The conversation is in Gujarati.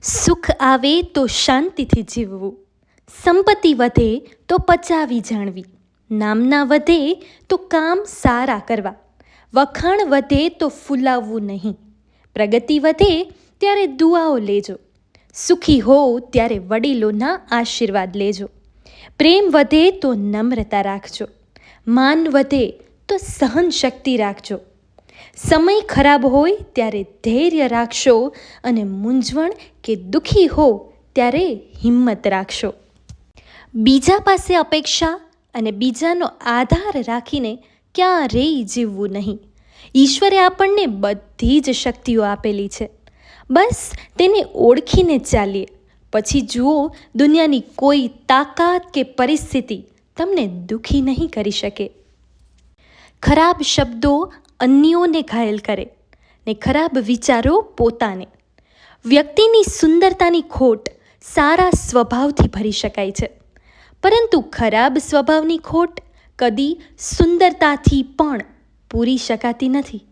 સુખ આવે તો શાંતિથી જીવવું, સંપત્તિ વધે તો પચાવી જાણવી, નામના વધે તો કામ સારા કરવા, વખાણ વધે તો ફૂલાવવું નહીં, પ્રગતિ વધે ત્યારે દુઆઓ લેજો, સુખી હો ત્યારે વડીલોના આશીર્વાદ લેજો, પ્રેમ વધે તો નમ્રતા રાખજો, માન વધે તો સહન શક્તિ રાખજો, સમય ખરાબ હોય ત્યારે ધૈર્ય રાખશો અને મૂંઝવણ કે દુઃખી હો ત્યારે હિંમત રાખશો. બીજા પાસે અપેક્ષા અને બીજાનો આધાર રાખીને ક્યારેય જીવવું નહીં. ઈશ્વરે આપણને બધી જ શક્તિઓ આપેલી છે, બસ તેને ઓળખીને ચાલીએ, પછી જુઓ દુનિયાની કોઈ તાકાત કે પરિસ્થિતિ તમને દુઃખી નહીં કરી શકે. ખરાબ શબ્દો અન્યોને ઘાયલ કરે ને ખરાબ વિચારો પોતાને. વ્યક્તિની સુંદરતાની ખોટ સારા સ્વભાવથી ભરી શકાય છે, પરંતુ ખરાબ સ્વભાવની ખોટ કદી સુંદરતાથી પણ પૂરી શકાતી નથી.